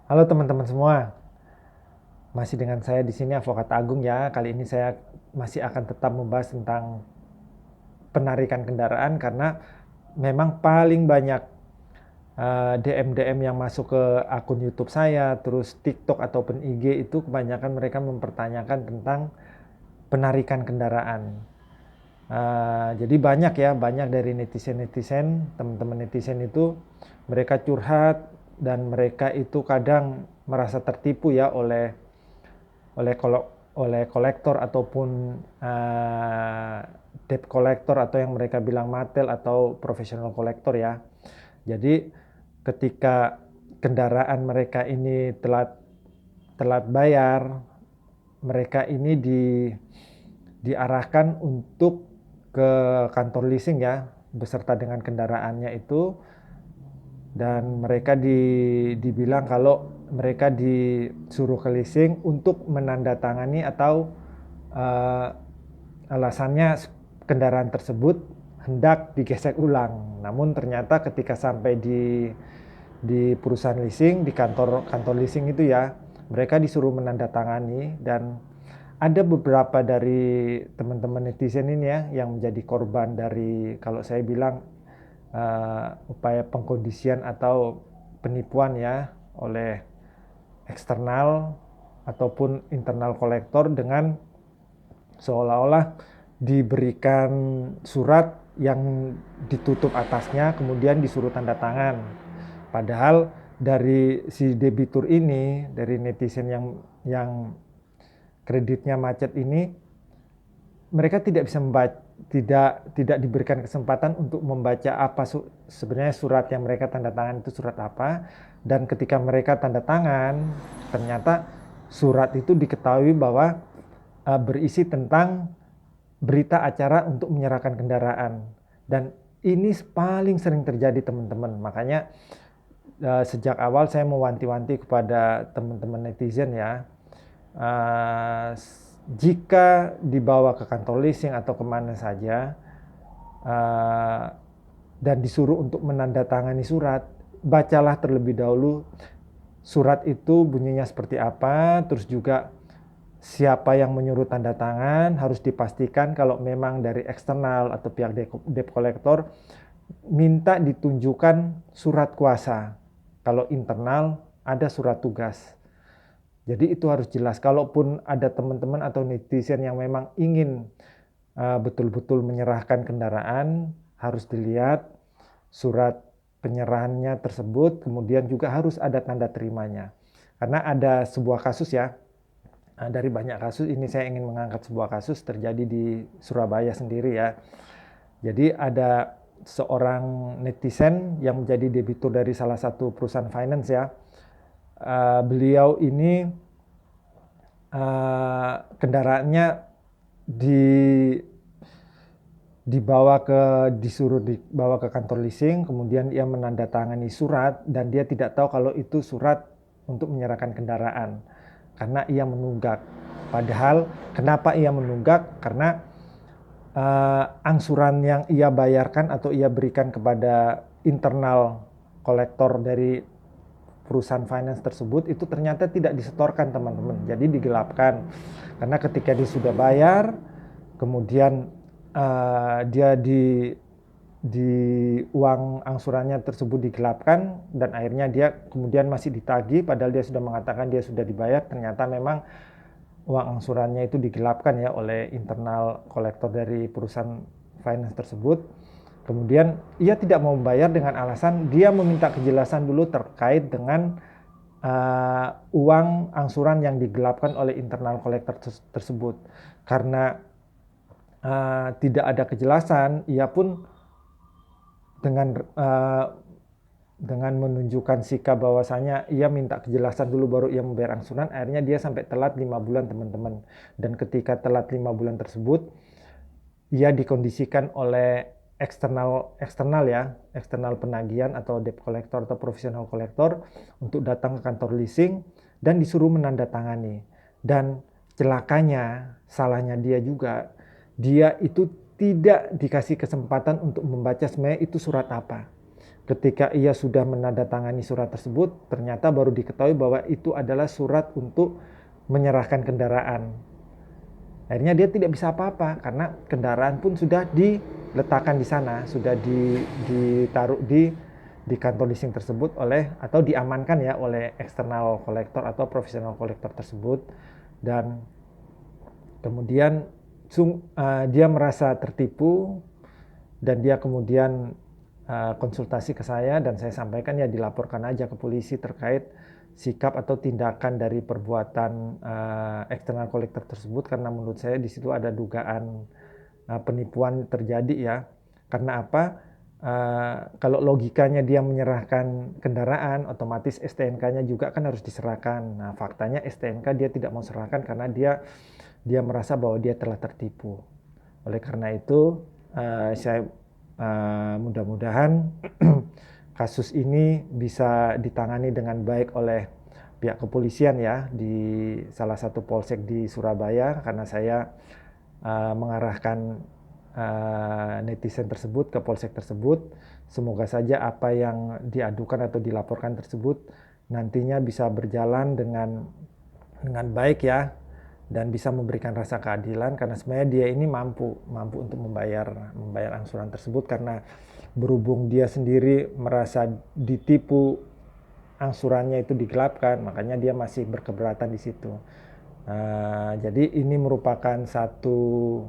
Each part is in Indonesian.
Halo teman-teman semua, masih dengan saya di sini Advokat Agung ya. Kali ini saya masih akan tetap membahas tentang penarikan kendaraan karena memang paling banyak DM-DM yang masuk ke akun YouTube saya, terus TikTok ataupun IG itu kebanyakan mereka mempertanyakan tentang penarikan kendaraan. Jadi banyak dari netizen-netizen, teman-teman netizen itu mereka curhat dan mereka itu kadang merasa tertipu ya oleh oleh kolektor ataupun debt collector atau yang mereka bilang matel atau profesional kolektor ya. Jadi ketika kendaraan mereka ini telat telat bayar, mereka ini diarahkan untuk ke kantor leasing ya beserta dengan kendaraannya itu, dan mereka dibilang kalau mereka disuruh ke leasing untuk menandatangani atau uh, alasannya kendaraan tersebut hendak digesek ulang. Namun ternyata ketika sampai di perusahaan leasing, di kantor kantor leasing itu ya, mereka disuruh menandatangani, dan ada beberapa dari teman-teman netizen ini ya yang menjadi korban dari, kalau saya bilang, upaya pengkondisian atau penipuan ya oleh eksternal ataupun internal kolektor dengan seolah-olah diberikan surat yang ditutup atasnya kemudian disuruh tanda tangan. Padahal dari si debitur ini, dari netizen yang kreditnya macet ini, mereka tidak bisa membaca, tidak diberikan kesempatan untuk membaca apa sebenarnya surat yang mereka tanda tangan itu surat apa. Dan ketika mereka tanda tangan, ternyata surat itu diketahui bahwa berisi tentang berita acara untuk menyerahkan kendaraan. Dan ini paling sering terjadi teman-teman. Makanya sejak awal saya mewanti-wanti kepada teman-teman netizen ya, jika dibawa ke kantor leasing atau kemana saja dan disuruh untuk menandatangani surat, bacalah terlebih dahulu surat itu bunyinya seperti apa, terus juga siapa yang menyuruh tanda tangan. Harus dipastikan kalau memang dari eksternal atau pihak debt collector, minta ditunjukkan surat kuasa. Kalau internal ada surat tugas. Jadi itu harus jelas. Kalaupun ada teman-teman atau netizen yang memang ingin betul-betul menyerahkan kendaraan, harus dilihat surat penyerahannya tersebut, kemudian juga harus ada tanda terimanya. Karena ada sebuah kasus ya, dari banyak kasus ini saya ingin mengangkat sebuah kasus terjadi di Surabaya sendiri ya. Jadi ada seorang netizen yang menjadi debitur dari salah satu perusahaan finance ya. Beliau ini kendaraannya di disuruh dibawa ke kantor leasing, kemudian ia menandatangani surat dan dia tidak tahu kalau itu surat untuk menyerahkan kendaraan karena ia menunggak. Padahal kenapa ia menunggak? Karena angsuran yang ia bayarkan atau ia berikan kepada internal kolektor dari perusahaan finance tersebut itu ternyata tidak disetorkan teman-teman, jadi digelapkan. Karena ketika dia sudah bayar, kemudian dia di uang angsurannya tersebut digelapkan, dan akhirnya dia kemudian masih ditagih padahal dia sudah mengatakan dia sudah dibayar. Ternyata memang uang angsurannya itu digelapkan ya oleh internal kolektor dari perusahaan finance tersebut. Kemudian ia tidak mau membayar dengan alasan dia meminta kejelasan dulu terkait dengan uang angsuran yang digelapkan oleh internal kolektor tersebut. Karena tidak ada kejelasan, ia pun dengan menunjukkan sikap bahwasanya ia minta kejelasan dulu baru ia membayar angsuran, akhirnya dia sampai telat 5 bulan teman-teman. Dan ketika telat 5 bulan tersebut, ia dikondisikan oleh eksternal ya, eksternal penagihan atau debt collector atau profesional kolektor untuk datang ke kantor leasing dan disuruh menandatangani. Dan celakanya, salahnya dia juga, dia itu tidak dikasih kesempatan untuk membaca sebenarnya itu surat apa. Ketika ia sudah menandatangani surat tersebut, ternyata baru diketahui bahwa itu adalah surat untuk menyerahkan kendaraan. Akhirnya dia tidak bisa apa-apa karena kendaraan pun sudah diletakkan di sana, sudah ditaruh di kantor leasing tersebut atau diamankan ya oleh eksternal kolektor atau profesional kolektor tersebut. Dan kemudian dia merasa tertipu dan dia kemudian konsultasi ke saya, dan saya sampaikan ya dilaporkan aja ke polisi terkait sikap atau tindakan dari perbuatan eksternal kolektor tersebut, karena menurut saya di situ ada dugaan penipuan terjadi ya. Karena apa? Kalau logikanya dia menyerahkan kendaraan, otomatis STNK-nya juga kan harus diserahkan. Nah, faktanya STNK dia tidak mau serahkan karena dia merasa bahwa dia telah tertipu. Oleh karena itu, saya mudah-mudahan kasus ini bisa ditangani dengan baik oleh pihak kepolisian ya di salah satu polsek di Surabaya, karena saya mengarahkan netizen tersebut ke polsek tersebut. Semoga saja apa yang diadukan atau dilaporkan tersebut nantinya bisa berjalan dengan baik ya, dan bisa memberikan rasa keadilan, karena sebenarnya dia ini mampu untuk membayar angsuran tersebut, karena berhubung dia sendiri merasa ditipu, angsurannya itu digelapkan, makanya dia masih berkeberatan di situ. Jadi ini merupakan suatu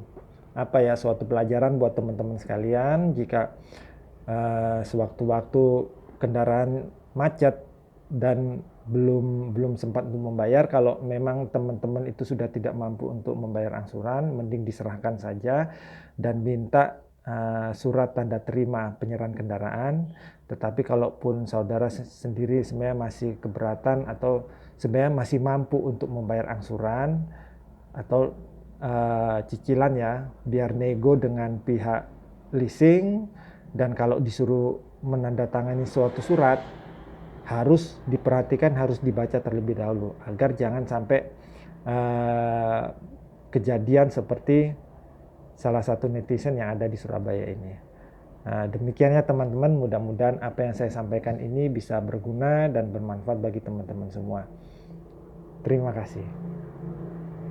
pelajaran buat teman-teman sekalian. Jika sewaktu-waktu kendaraan macet dan belum sempat untuk membayar, kalau memang teman-teman itu sudah tidak mampu untuk membayar angsuran, mending diserahkan saja dan minta surat tanda terima penyerahan kendaraan. Tetapi kalaupun saudara sendiri sebenarnya masih keberatan atau sebenarnya masih mampu untuk membayar angsuran atau cicilan ya, biar nego dengan pihak leasing, dan kalau disuruh menandatangani suatu surat harus diperhatikan, harus dibaca terlebih dahulu agar jangan sampai kejadian seperti salah satu netizen yang ada di Surabaya ini. Demikiannya teman-teman, mudah-mudahan apa yang saya sampaikan ini bisa berguna dan bermanfaat bagi teman-teman semua. Terima kasih.